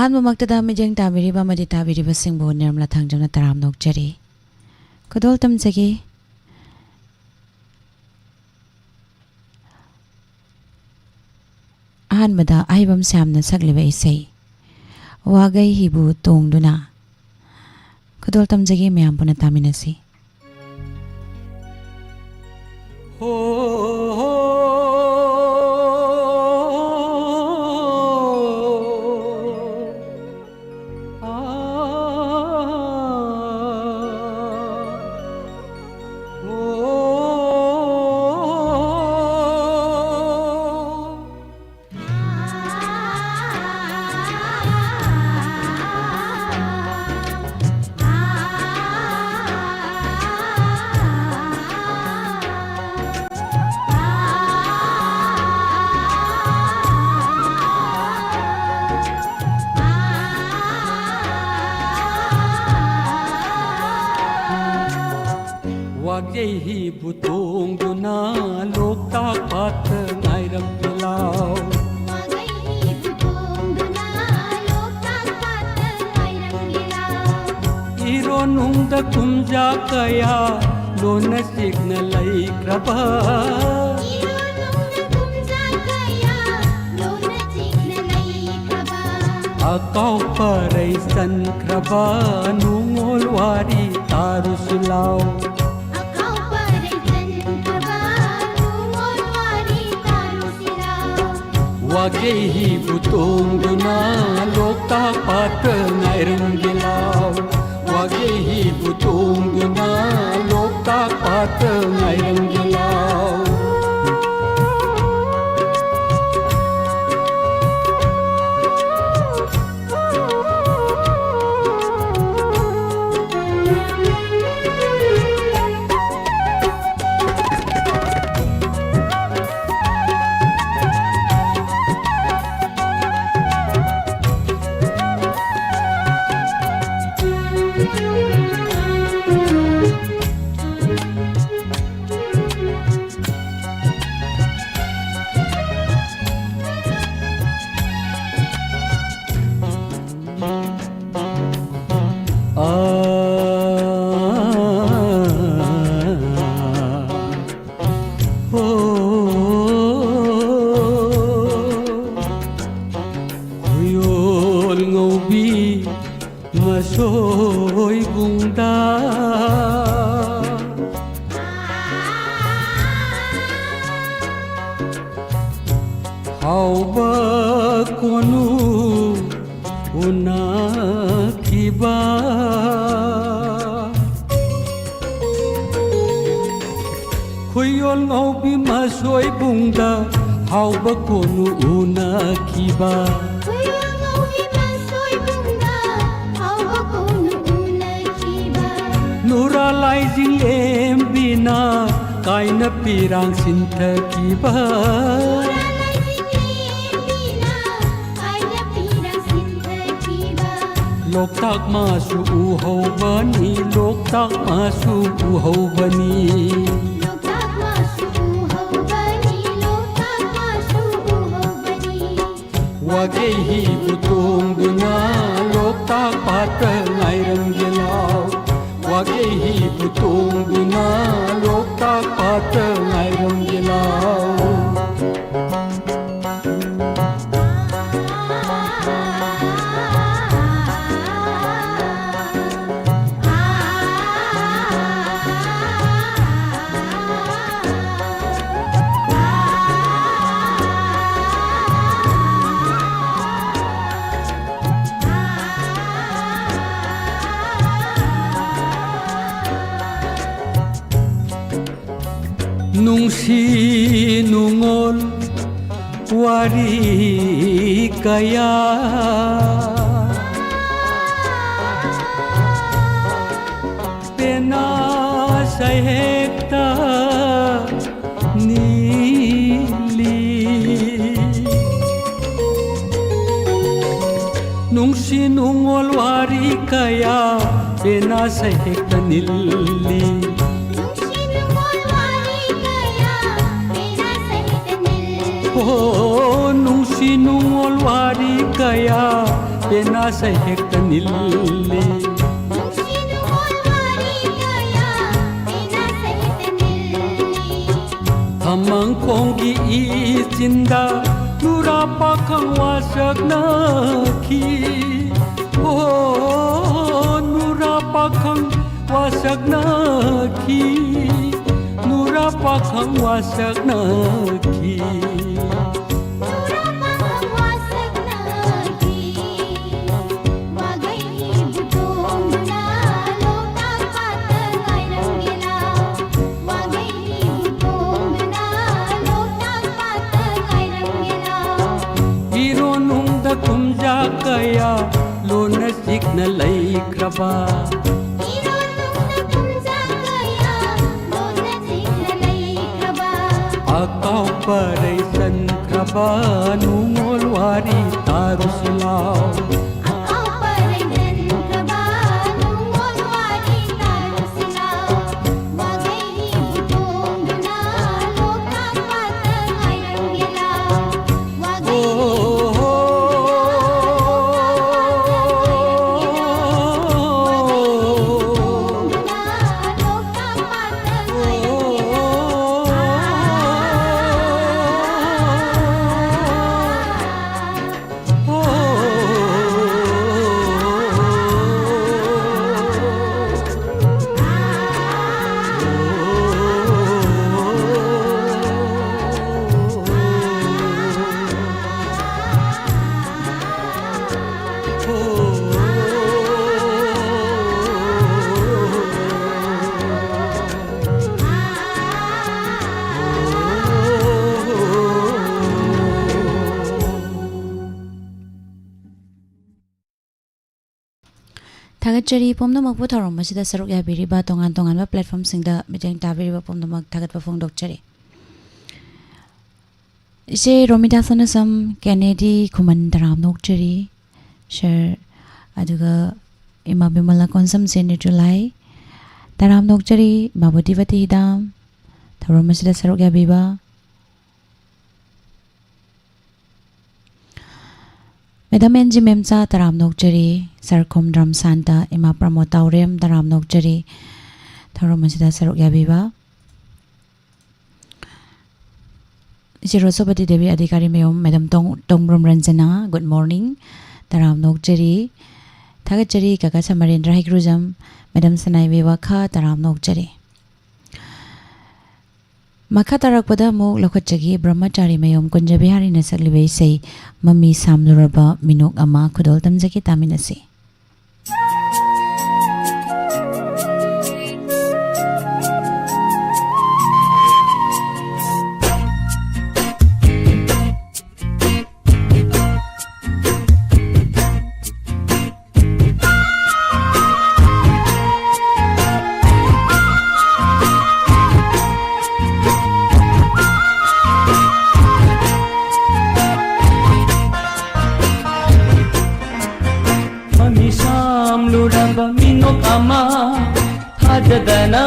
ꯑꯍꯥꯟꯕꯃꯛꯇꯗ ꯃꯤꯠꯌꯦꯡ ꯇꯥꯕꯤꯔꯤꯕ ꯑꯃꯗꯤ ꯇꯥꯕꯤꯔꯤꯕꯁꯤꯡꯕꯨ ꯅꯤꯔꯃꯂꯥ ꯊꯥꯡꯖꯝꯅ ꯇꯔꯥꯝ ꯅꯣꯛꯆꯔꯤ ꯈꯨꯗꯣꯜ ꯇꯝꯖꯒꯦ ꯑꯍꯥꯟꯕꯗ ꯑꯍꯩꯕꯝ ꯁ꯭ꯌꯥꯝꯅ ꯁꯛꯂꯤꯕ ꯏꯁꯩ ꯋꯥꯒꯩ ꯍꯤꯕꯨ ꯇꯣꯡꯗꯨꯅ ꯈꯨꯗꯣꯜ ꯇꯝꯖꯒꯦ ꯃꯌꯥꯝ ꯄꯨꯟꯅ ꯇꯥꯃꯤꯟꯅꯁꯤ Wagay hibu tongduna loktak pat ngairam pilaw Wagay hibu tongduna loktak pat ngairam pilaw Ironung da kumja kaya lona signa laikraba Ironung da kumja kaya lona signa laikraba Akaw paray san kraba nungol wari taru silaw Wagay hibu tongduna loktak pat ngairam gilaw Wagay hibu tongduna loktak pat ngairam gilaw Masoy bungda Hauba konu una kiba Khuyol ngaubi masoy bungda Hauba konu una kiba Nuralai jilem bina kaina pirang sintha kiba Loktak masu uhau bani Loktak masu uhau bani Loktak masu uhau bani Loktak masu uhau bani Wagay hibu tongduna Loktak pat ngairam gilaw Wagay hibu tongduna loktak pat ngairam gilaw Nungsi nungol wari kaya Pena sayekta nili Nungsi nungol wari kaya Pena sayekta nili Nung sinungol wari kaya pena sa hekta nille Nungsinumol wari kaya pinasahit nilli Amang kong giisinda Nura pa kang wasak na ki Oh, nura pa kang wasak na ki Nura pa kang wasak na ki Nura pang wasak nagi Wagay hibutong na Lotang patangay ng ilaw Wagay hibutong na Lotang patangay ng ilaw Iro nung da kumja kaya Lona sik na lay kraba Ironong na kumsa kaya Lonatik na laikraba Akaw paray san kraba Nungol wari taro silaw Akaw paray nan kraba Nungol wari taro silaw Wagay hibutong na Lotang patangay ng ilaw Wagay Tagatjari pomnamak po tharom masida saruk yabiriba tongan ba platform singda miteng tabiriba pomnamak tagat pa phongdokchari ise romida sanasam Kennedy kumandaram nokchari share aduga ima bimala konsam seni July taram nokchari mabudivati hidam tharom masida saruk yabiba Madam Enji Memsa taram nokjari sarkom dram santa ima pramotaurem taram nokjari tharom masida saruk yabiba Jirosopati Devi Adhikari Mayom Madam Tongbrom Ranjana good morning taram nokjari thagachari kaka samarendra hikrujam Madam Sanai Vivakha taram nokjari Makha tarakpada muk lokachagi brahmachari mayom kunjabihari na saglibai say mami samluraba minok ama kudol tamjaki taminasi minok ama thajadana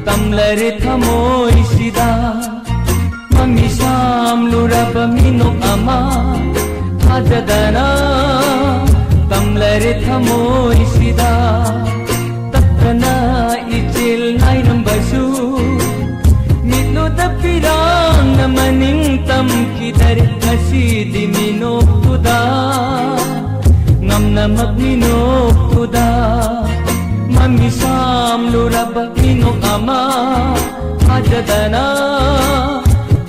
tamlare thamoi sida mami samluraba minok ama thajadana tamlare thamoi sida tapna ichil nairam basu mitno tapirang namaning tam kidar kasidi minok tuda Ngamna magminok tuda Mami samluraba minok ama Hajadana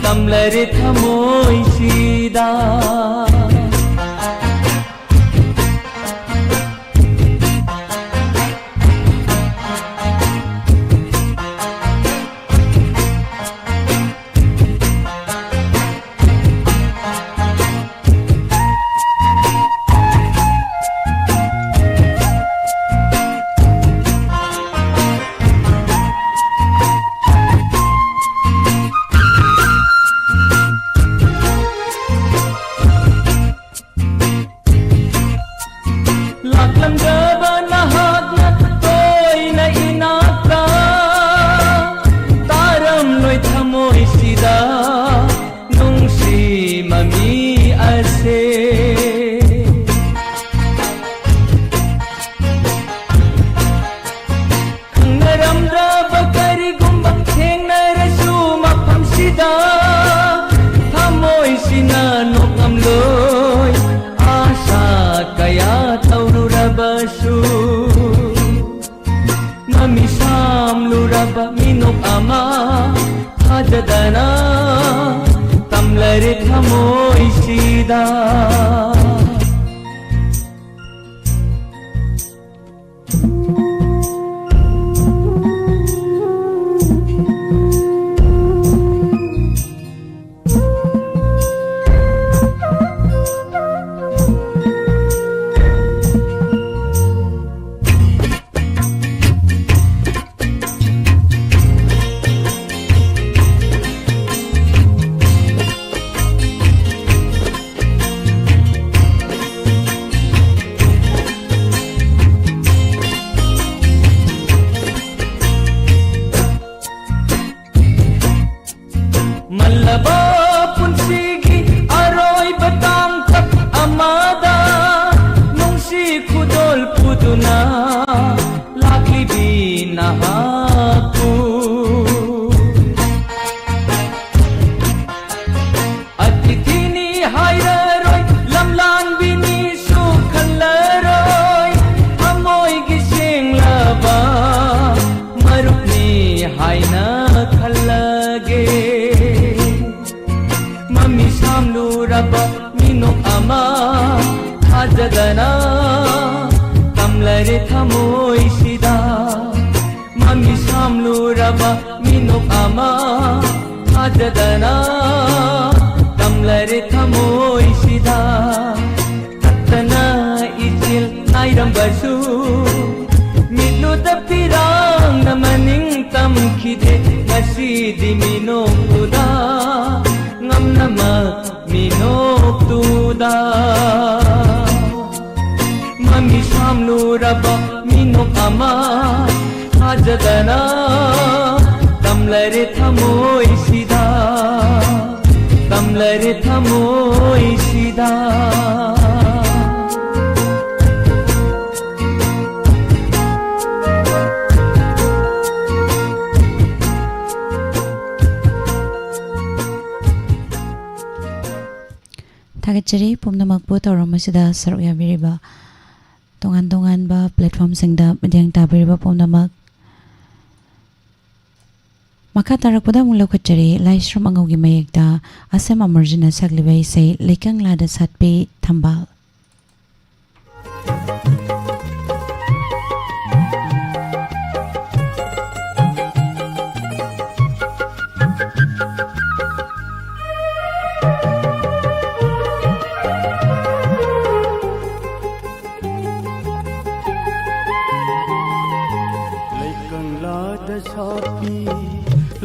Tamlare thamoi sida थाजदना तमलरे थमोइसिदा मल्लबा पुंसीगी अरोई बताम तक अमादा नुंसी खुदोल पुदुना लाकली बीना Haku अतिथिनी हायरोय लमलान बिनी सुखलरोय अमोय गिसिंग लबा मरुपनी हायना खलगे Samluraba minok ama थाजदना तमलरे थमोइसिदा मम्मी samluraba minok ama थाजदना तमलरे थमोइसिदा ततना इजिल नाइरंबसु मिनु तपिरांग नमनिंग तमखिदे ngasi minok tuda ngamnama minok tuda mami samluraba minok ama थाजदना तमलरे थमोइसिदा तमलरे थमोइसिदा Tagachari pumnamakpu tawramasida saruk yabiriba tongan ba platform singda medyang tabiriba pumnamak makha tarakpada mulokachari laishram angaugi mayekda asem amarjina saglibai sei lekang lada satpe thambal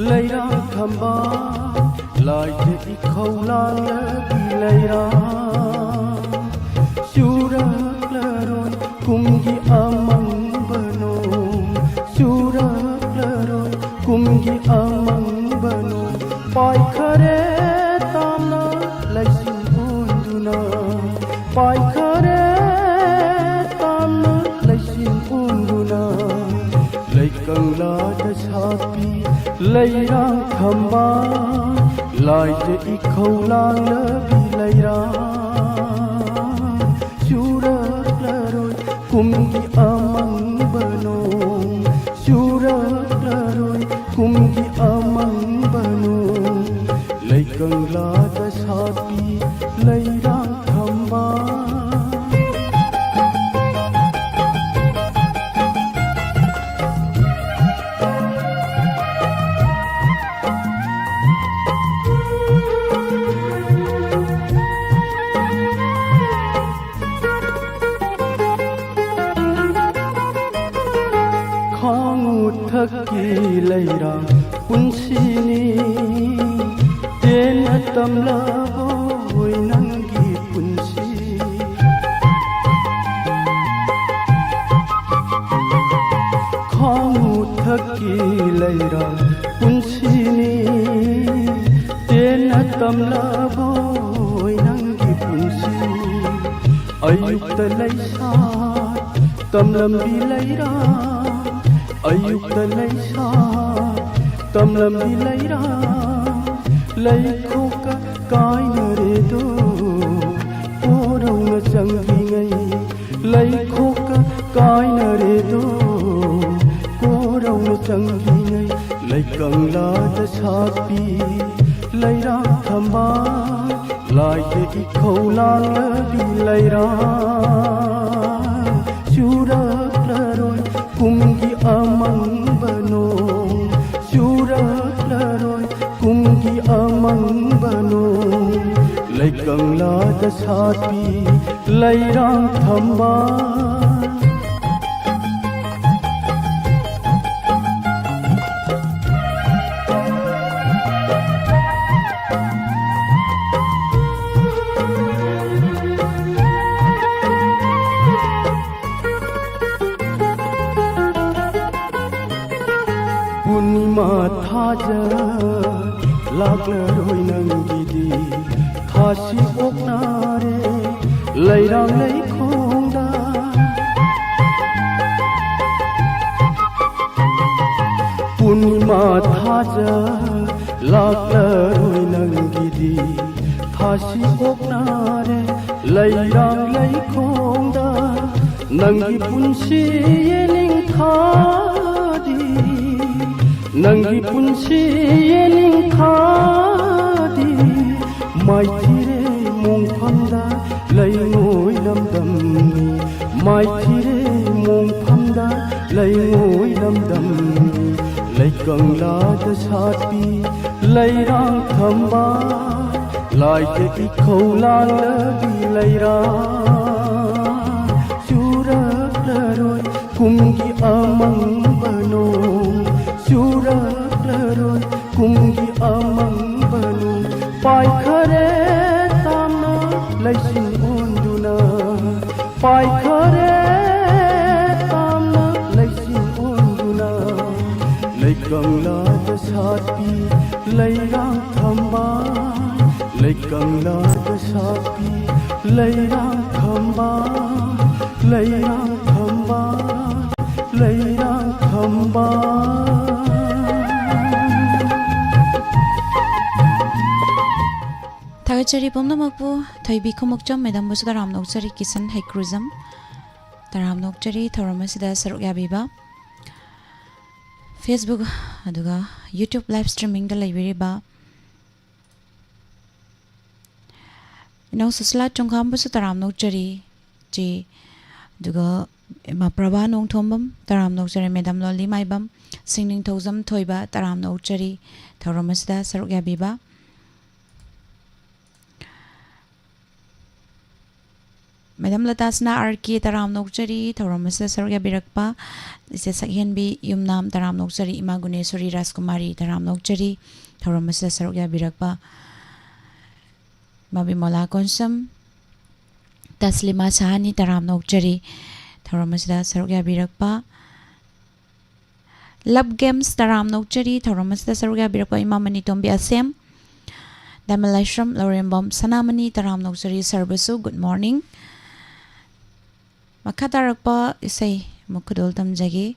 Leira thamba lai de ikhaulang bi leira sura klaron kumgi amang bano sura klaron kumgi amang bano pai khare tamna laisin unduna pai khare tamna laisin unduna laikang la da sapi Leira thamba lai de ikhaulang bi leira sura klaroi kumgi amang bano sura klaroi kumgi amang bano laikang la da sapi leira thamba Thaki leira punsini tena tamla boy nangi punsi khangu thaki leira punsini tena tamla boy nangi punsi ayuk talaisa tamlam bi leira ayuk talaisa tamlam bi leira laikhoka kaina re do porong changi ngai laikhoka kaina re do porong changi ngai Laikangla da sapi Laira thamba Lai de ikhau lang la bi laira Surak laroy kumgi amang banong Surak laroy kumgi amang banong Laikangla da sapi Laira thamba Punima thaja laglaroi nangidi thasi oknare lairang lai khongda Punima thaja laglaroi nangidi thasi oknare lairang lai khongda nangi punsi yening thadi Nangi punsi yening khadi Mai thire mong phamda lai ngoi lam dam ni Mai thire mong phamda lai ngoi lam dam ni Lai kangla da sapi lai rang thamba Lai te ikhau lang la bi lai ra Surak laroi kumgi amang banong Surak laroy kumgi amang banu Pai khare tamna laisin onduna Pai khare tamna laisin onduna Laikangla da sapi lairang thamba Laikangla da sapi lairang thamba Lairang thamba Lairang thamba Thagachari pomnamakpu thoibi khomokchom medam busu taram nokchari kisan haikruzam taram nokchari thoramasida saruk yabiba Facebook aduga YouTube live streaming da laibiriba Nong susla chongkham busu taram nokchari ji aduga ma prabha nong thombam taram nokchari medam loli maibam singning thozam thoiba taram nokchari thoramasida saruk yabiba Madam Latasna RK Taram Nokchari Thoramasa Sarga Birakpa is a Sakyanbi Yumnam Taram Nokchari Imagunesuri Raskumari Taram Nokchari Thoramasa Sarga Birakpa Mabimola Konsam Taslima Sahani Taram Nokchari Thoramasa Sarga Birakpa Love Games Taram Nokchari Thoramasa Sarga Birakpa Imamani Tombi Asem Damalashram Lorembom Sanamani Taram Nokchari Sarbasu Good morning Makatarakpa isay mukudol tamjagi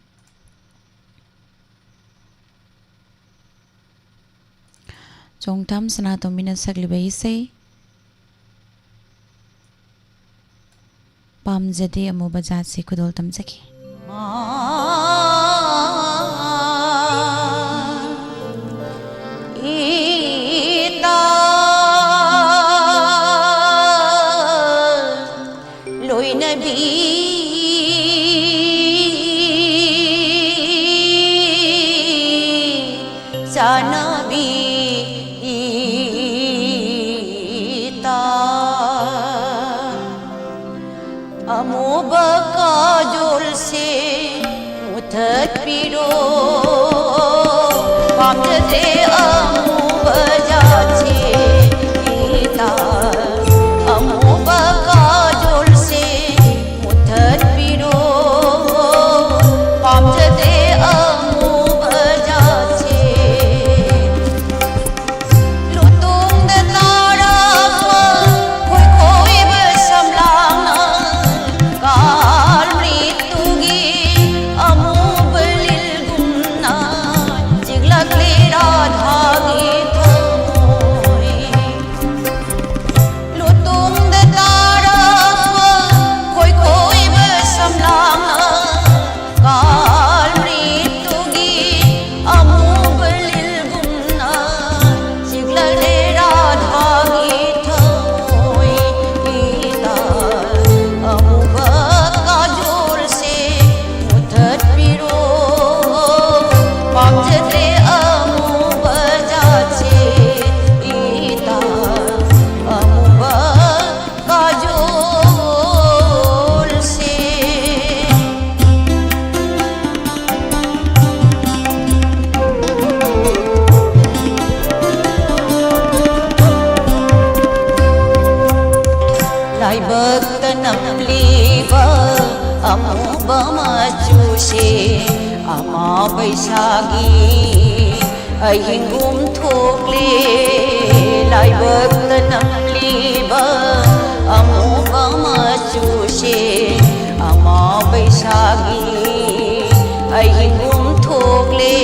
Chongtam sanatom minasagliba isay Pamjadi amubajat si kudol tamjagi ꯑꯃꯨꯕ ꯃꯆꯨꯁꯦ ꯑꯃ ꯕꯩꯁꯥꯒꯤ ꯑꯍꯤꯡꯒꯨꯝ ꯊꯣꯛꯂꯦ ꯂꯥꯏꯕꯛꯇ ꯅꯝꯂꯤꯕ ꯑꯃꯨꯕ ꯃꯆꯨꯁꯦ ꯑꯃ ꯕꯩꯁꯥꯒꯤ ꯑꯍꯤꯡꯒꯨꯝ ꯊꯣꯛꯂꯦ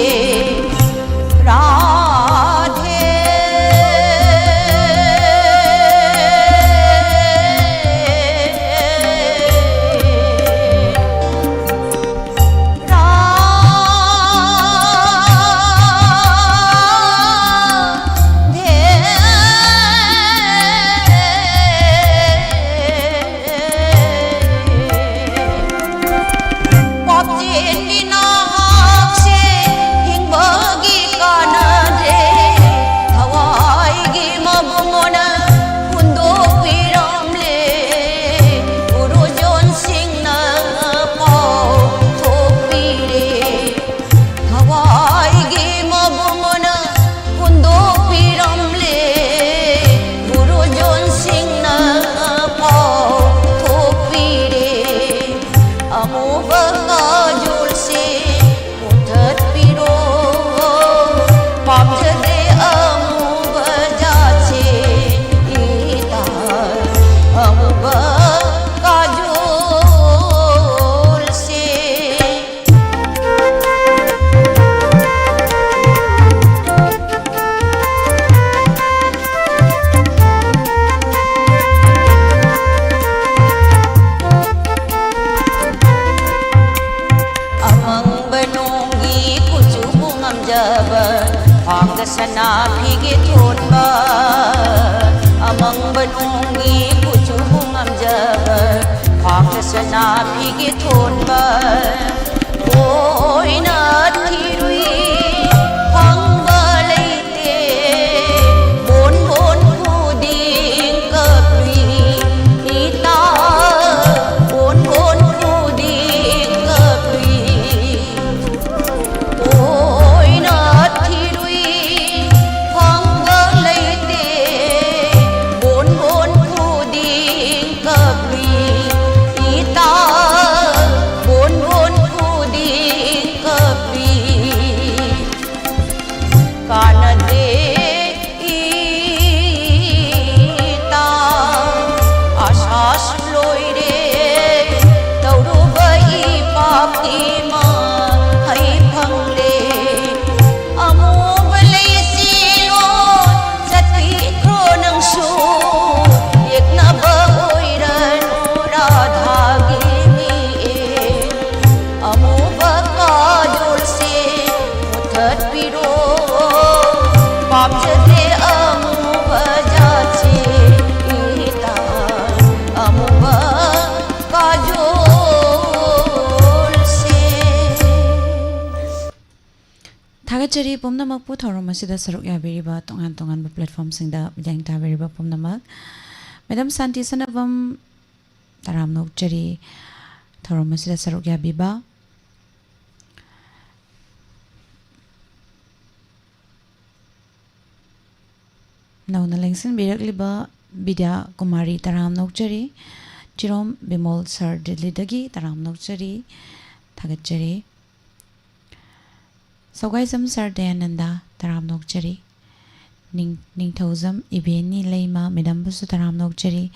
सना फिगे थोनबा among बनूंगी कुछ बुंगम जब फाक सना फिगे थोनबा कोई ना थिरुई फंगबा लेते बोन बोन खुदिंग कपरी इता बोन बोन खुदिंग कपरी कोई ना थिरुई Chari Pumnamak Puthoromacida Saruk Yabiriba Tongan Tongan platform Singda Yang Tabiriba Pumnamak Madam Santi Sanavam Taramnok Chari Thoromacida Saruk Yabiba Nauna Lengsin Birakliba Bidya Kumari Taramnok Chari Chirom Bimol Sir Didlidagi Taramnok Chari Thagat Chari Sogaisam Sir Dayananda Taramnok Chari Ningthozam Ibeni Leima Madam Busu Taramnok Chari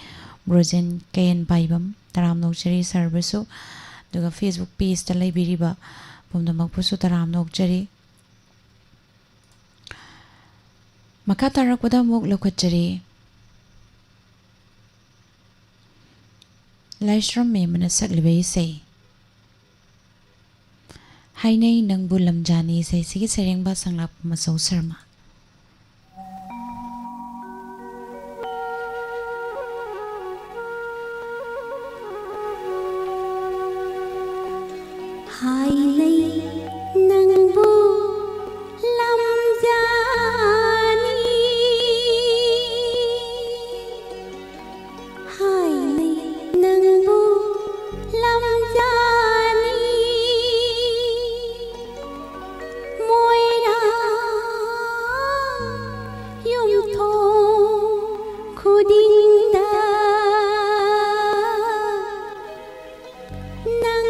Brozen Kayan Baibam Taramnok Chari Sir Busu Duga Facebook page Talai Biriba Pumnamak Busu Taramnok Chari Makatarakpada Muk Lokat Chari Laishram Memana Saglibai Say Hainay nang bulam jani say sige sereng ba sanglap masaw sarma. Hainay nang bulam jani Hainay nang bulam jani Khudinda nang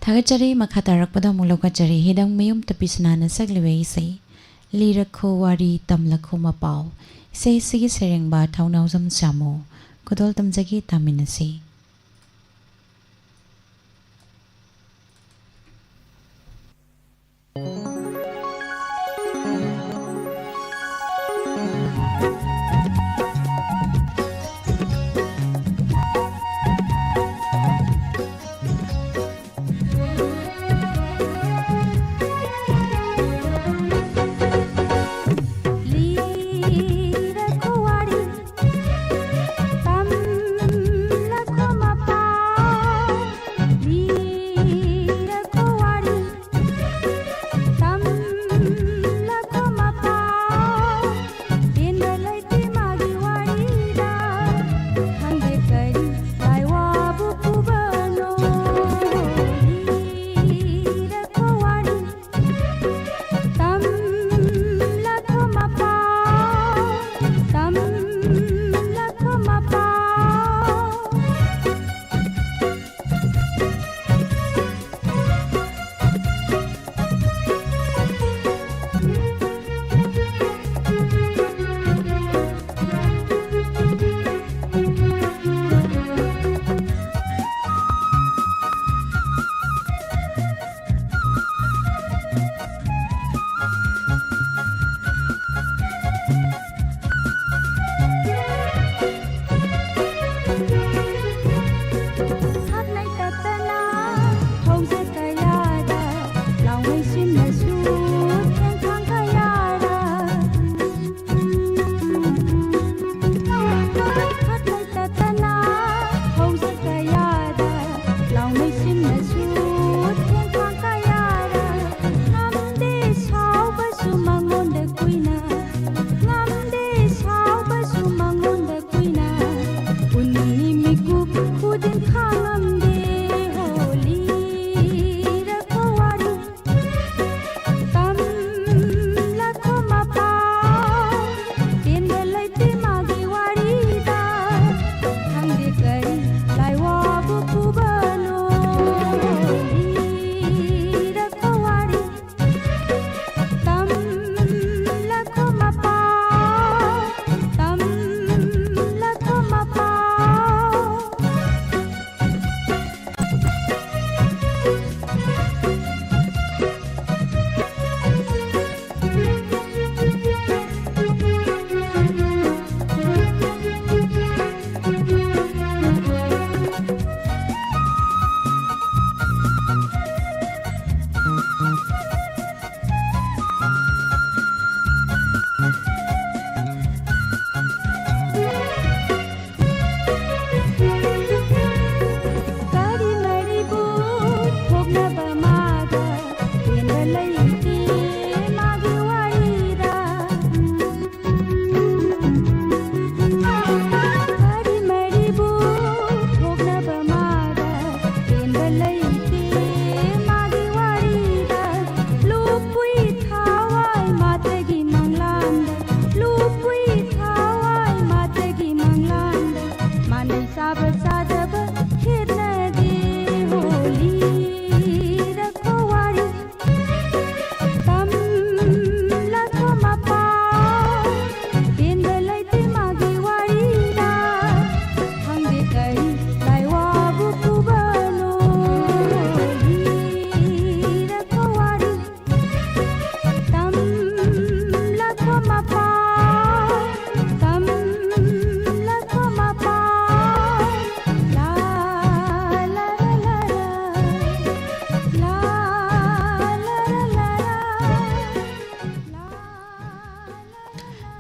थागतचरी मखा तारकपदा मुलौकचरी हिदंग मयुम तपिसनाना सकलिवे इसै लिरखो वारी तमलखो मपाव इसै सिगी सेरेंगबा थाउनाउजम सामो खुदोल तमजगी तामिनसी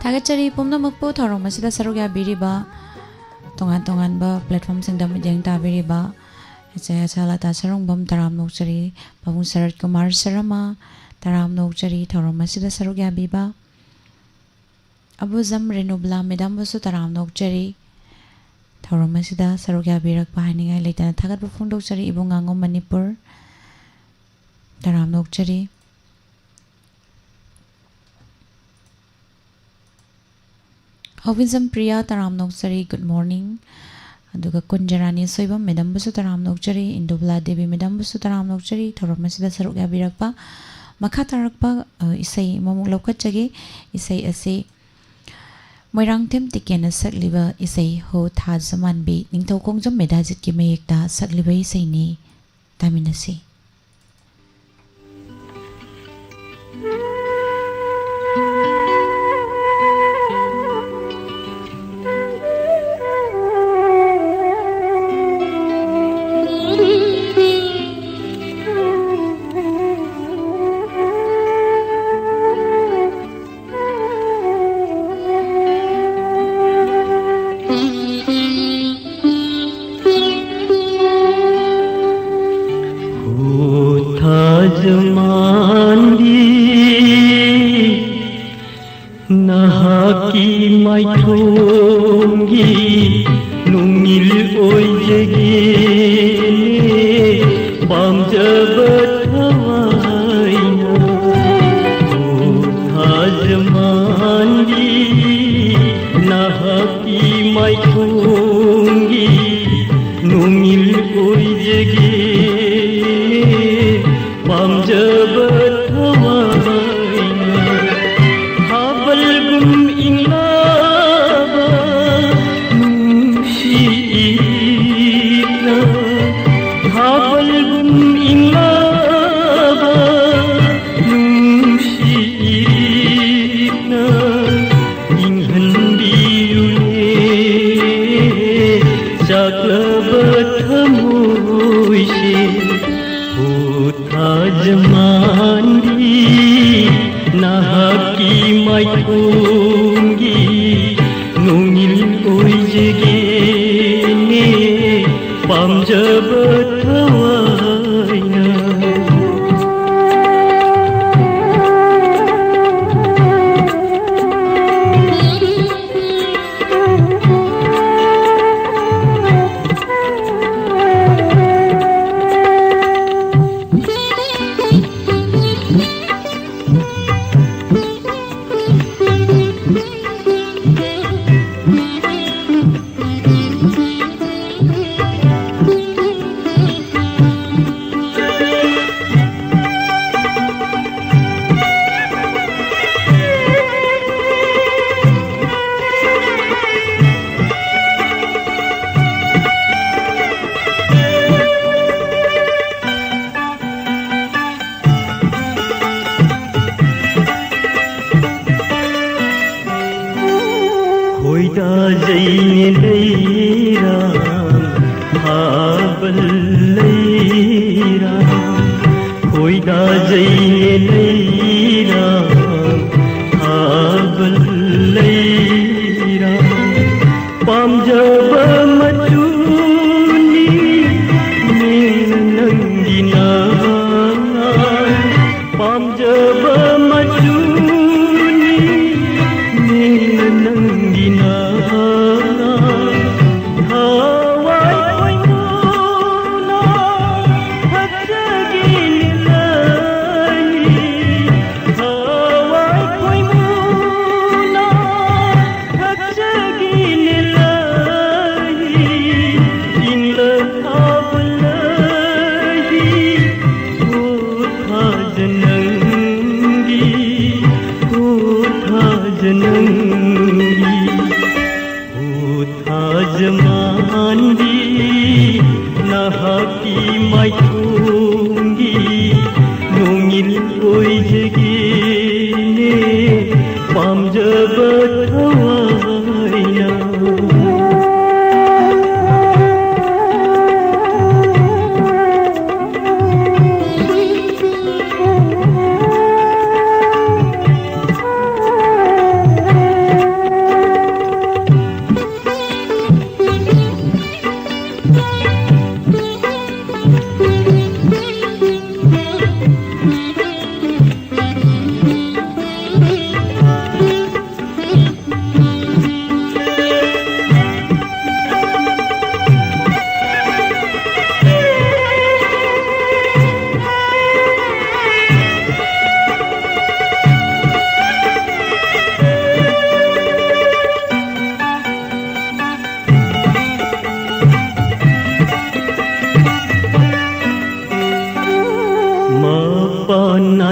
थागतचरी पुमनमकपु थौरम असिदा सरुक याबिरिबा तोंगान platform सिंगदा मिजेंग ताबिरिबा एचे चला तासरुंगबम तराम नोकचरी बाबुं शरद कुमार शर्मा तराम नोकचरी थौरम असिदा सरुक याबिबा अबुजम रेनुबला मेडम बसु तराम नोकचरी थौरम असिदा सरुक याबिरकपा हानिंगाय लेतना थागतपु फोंदोकचरी इबुंगांगो मणिपुर तराम नोकचरी Hovinzam Priya Taram Noksari, good morning. अदुगा कुंजरानी सोइबम मेडम बुसु तराम नोकचरी इंदुबला देवी मेडम बुसु तराम नोकचरी थोरम सिदा सरुक याबिरकपा मखा तारकपा इसै ममुक लौकचगे इसै असे मोइरांगथेम टिकेन सकलिबा इसै हो था जमानबी निंथौ खोंजम मेधाजित की मयेकता सकलिबा इसैनी तामिनसी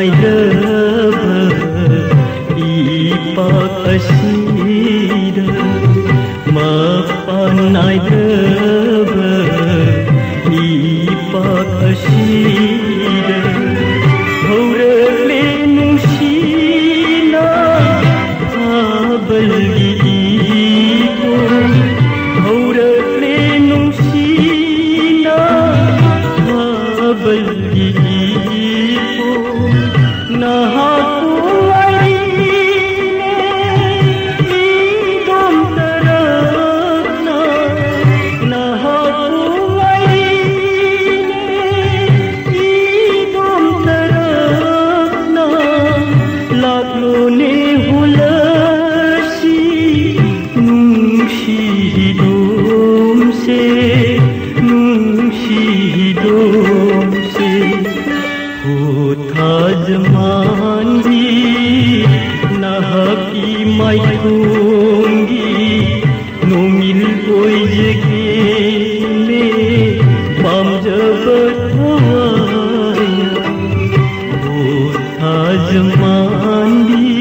नाइद्रब इपाक अशीद मपा नाइद्रब इपाक अशीद हौरले नुशीना आबलगी इको हौरले नुशीना आबलगी इको नहाकु आईने ईदों तरफना नहाकु आईने ईदों तरफना लागलो ने हुलसी नुशीदों से होता जमानी नहकी माइकोंगी नोमिल कोई जगह में बम जब होता जमानी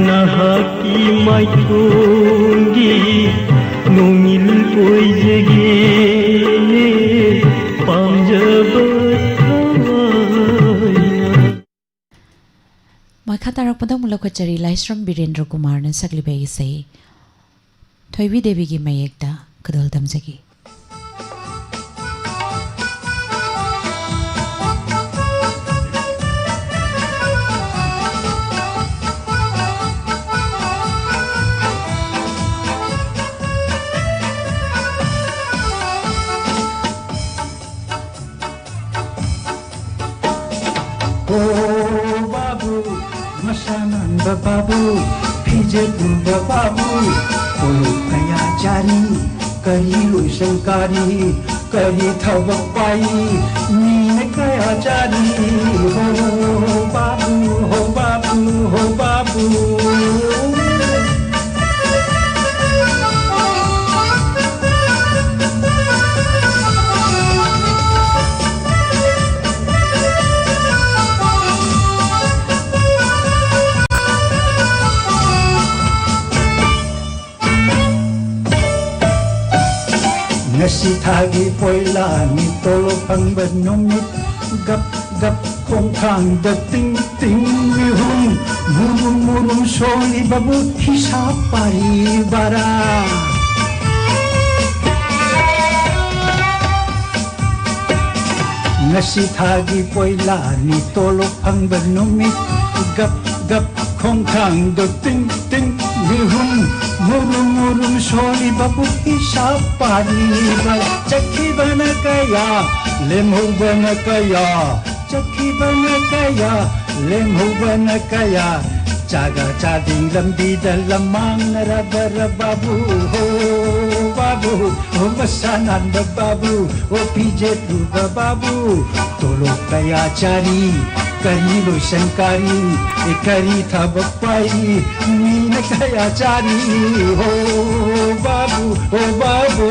नहकी माइकोंगी नोमिल कोई जगह में बम जब Makha tarakpada mulak chari Laisram Birendra Kumar na saglibe isai Thoibi Devi gi mayekta kadol damjagi Masananda babu, Pijetuba babu, Ulu kaya jari, Kari luisangkari, Kari tawapai, Nina kaya jari, Ho babu, ho babu, ho babu. Ngasi thagi poila ni tolo pangba numit gap gap khong thang da ting ting mi hum murum murum soli babu hisab pari bara Ngasi thagi poila ni tolo pangba numit gap gap khong thang da ting ting mi hum murum murum soli babu hisab pari bara chakhi bana kaya lemhu bana kaya chakhi bana kaya lemhu bana kaya jaga jading lambi dalamang narabara babu ho babu ho masanan babu ho pijetu babu tolo kaya cari Kari luisangkari, kari tawapai, Nina kaya cari, oh babu, oh babu.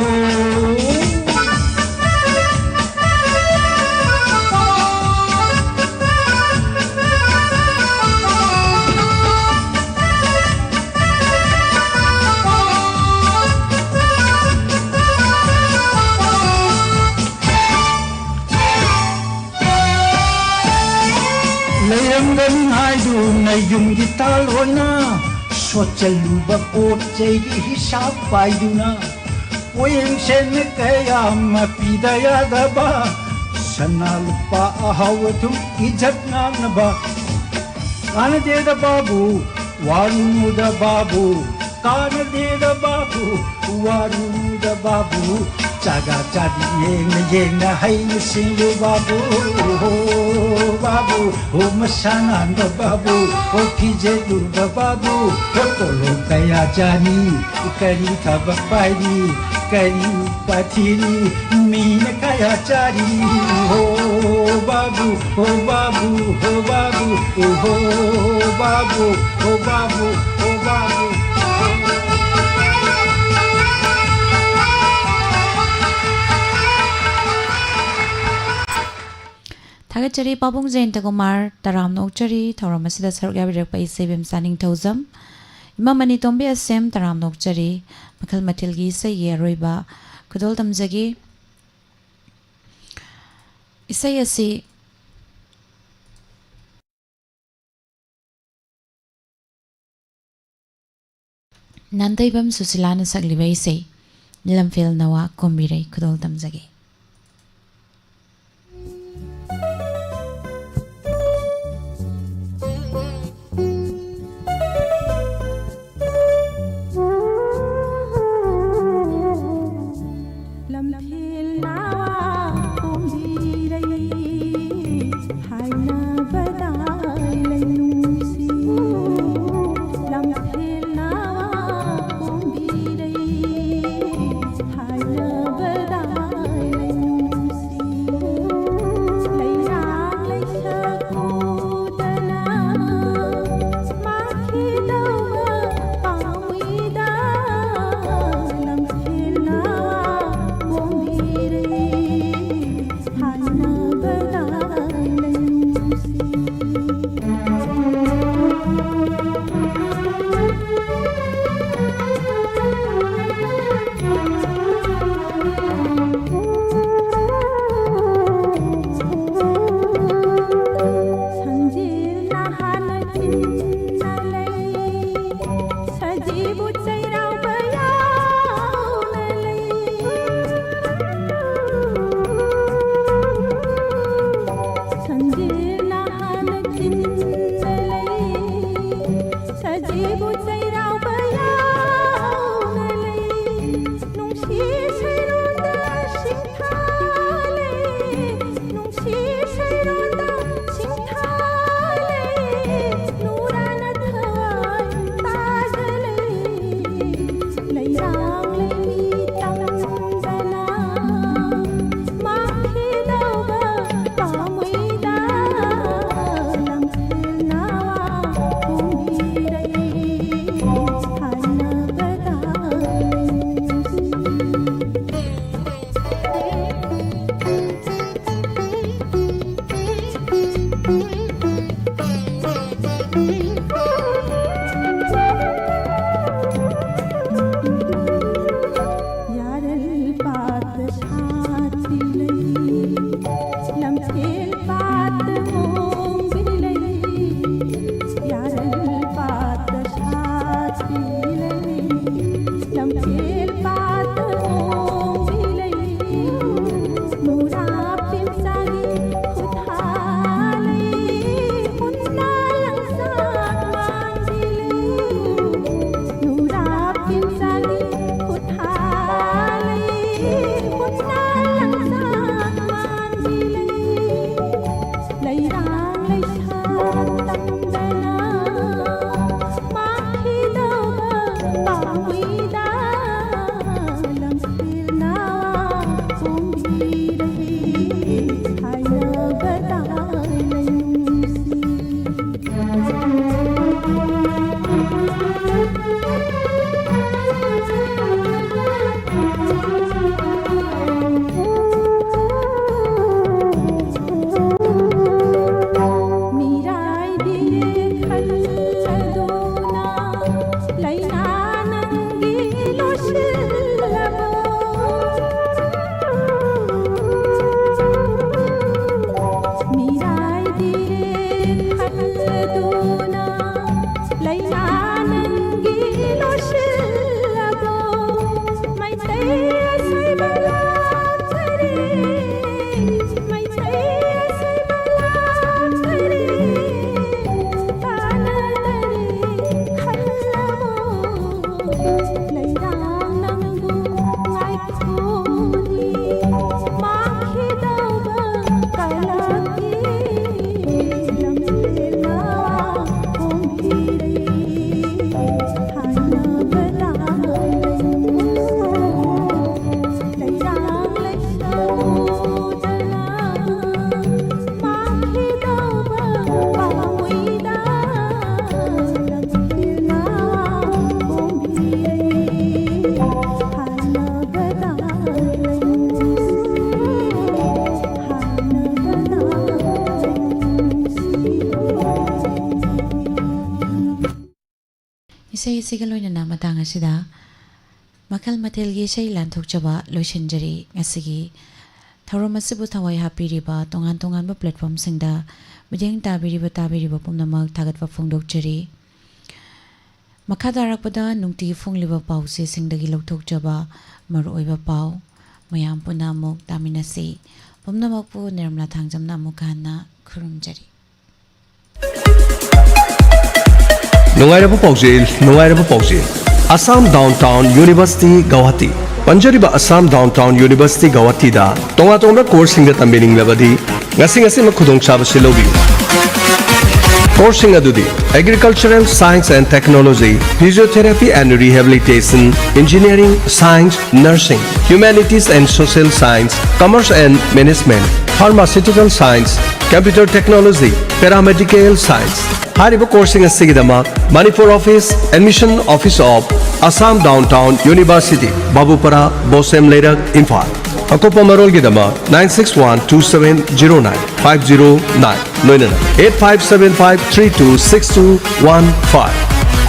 Layanggan haidu na yung gital na Sochaluba po chegi hisab paidu na Puyeng sen kaya mapidaya daba Sanalupa ahawatum ijat na ba Kana deda babu, waru da babu Kana deda babu, waru da babu Jaga jadi yeng na hai singu babu babu oh masanan babu oh pijetu babu oh tolo kaya jani kari tawapai kari patiri mina kaya jari oh babu oh babu oh babu oh babu oh babu oh babu थागतचरी पाबुंग Jayant Kumar तराम नोकचरी थौरम असिदा सरुक याबिरकपा इसेबेम सानिंग थौजम इमा money तोंबे असेम तराम नोकचरी मखल मथिलगी इसे येरोइबा खुदोल तमजगी इसे असी नंदैबम सुसिलाना सकलिबा इसे लमफेल नवा कोम्बिरै खुदोल तमजगी Bye. isai siga loinana matang asida makal matelgi isai lanthokchaba loisinjari ngasigi thauram asibu thawai hapiriba tongan tongan ba platform singda mujeng tabiriba pumnamak thagatwa phongdokjari makadarakpada nungti phongliba pause singdagi lokthokjaba maroiba pau mayam puna muk taminasi pumnamakpu nirmala thangjamna mukana khurumjari Nungairaba Paujil Assam Downtown University Guwahati Panjariba Assam Downtown University Guwahati da Tonga Tonga course singa tambining labadi ngasi makudong chaba silobi Course singa dudi Agricultural Science and Technology Physiotherapy and Rehabilitation Engineering Science Nursing Humanities and Social Science Commerce and Management Pharmaceutical Science Computer Technology Paramedical Science Haribo coursing asigidama Manipur Office Admission Office of Assam Downtown University Babupara Bosem Lerak Imphal Akopa Marol Gidama 9612709 Noinana 8575326215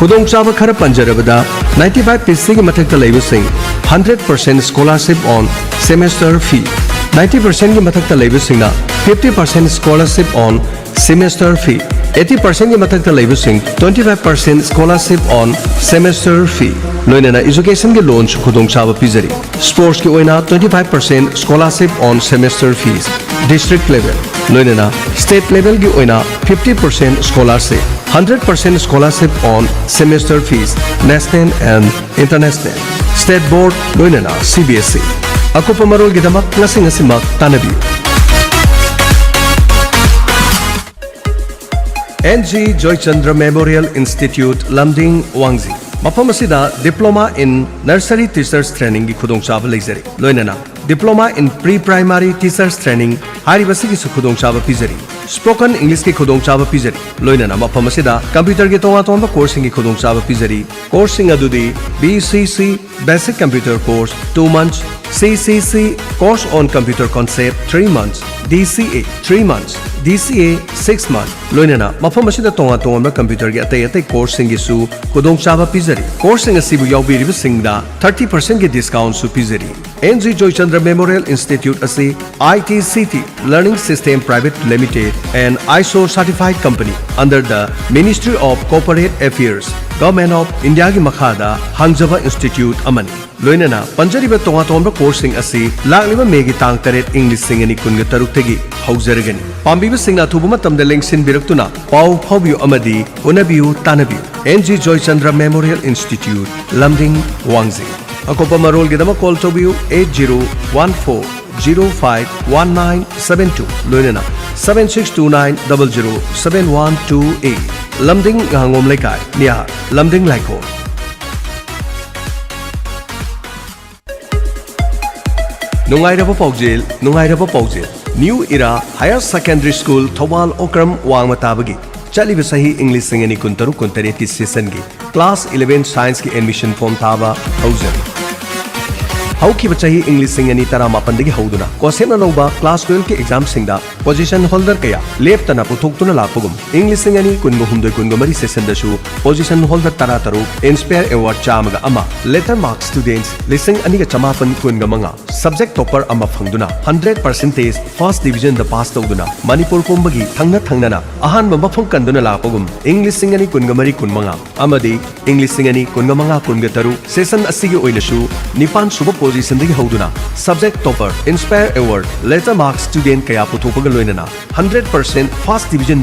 Kudong Chaba Khara Panjarabada 95 PC Matakta Labor Sing 100% scholarship on semester fee 90% ki mathakta labor singna 50% scholarship on semester fee 80% ki mathakta labor sing 25% scholarship on semester fee loinana education ki loan khudong chaba pizari sports ki oina 25% scholarship on semester fees district level loinana state level ki oina 50% scholarship 100% scholarship on semester fees national and international state board loinana CBSE Akopa marol gidamak ngasimak tanabi NG Joychandra Memorial Institute Lamding Wangzi Mafam asida Diploma in Nursery Teachers Training gi khudong chaba leizari loinana Diploma in Pre-Primary Teachers Training haribasi gi khudong chaba pizari Spoken English ki khudong chaba pizari loinana mafam asida Computer gi tonga tonga course gi khudong chaba pizari coursing adudi BCC Basic Computer Course 2 months CCC Course on Computer Concept 3 months DCA 3 months DCA 6 months loinana mafam asida tonga tonga computer gi atay course singi su khudong chaba pizari course singa sibu yaubiri singda 30% ki discount su pizari NG Joychandra Memorial Institute asi ITCT Learning System Private Limited and ISO certified company under the Ministry of Corporate Affairs Government of India ki makhada Hangjaba Institute amani loinana panjariba tonga tonga coursing asi lagliba megi tang taret English singani kunga taruk tegi haujaragani pambiba singna thubu matamda lengsin biraktuna pau phaubiu amadi unabiu tanabiu NG Joychandra Memorial Institute Lamding Wangzi Akopa marol gidama call tobiu 8014051972 loinana 7629007128 Lamding Ngangom Laikai Nia Lamding Laiko Nungairaba Paujil New Era Higher Secondary School Thawal Okram Wangmatabagi Chaliba sahi English singani kuntaru kuntare ki session gi Class 11 Science ki admission form thaba hauser Hauki bachahi English singani tara mapandagi hauduna Kosena nauba Class 12 ki exam singda Position holder kaya Leptana puthokuna lapugum English singani kungo humdoi kungo mari session dasu Position holder tara taru Inspire Award chamaga ama Letter mark students Lising aniga chamapan kunga manga Subject topper ama phangduna 100% first division the pass tawduna Manipur kumbagi thangna ahan mamba phang kanduna lapugum English singani kunga mari kunmanga amadi English singani kunga manga kunga taru session asigi oinasu nipan suba position dagi hauduna subject topper Inspire Award letter mark student kaya puthopaga loinana 100% first division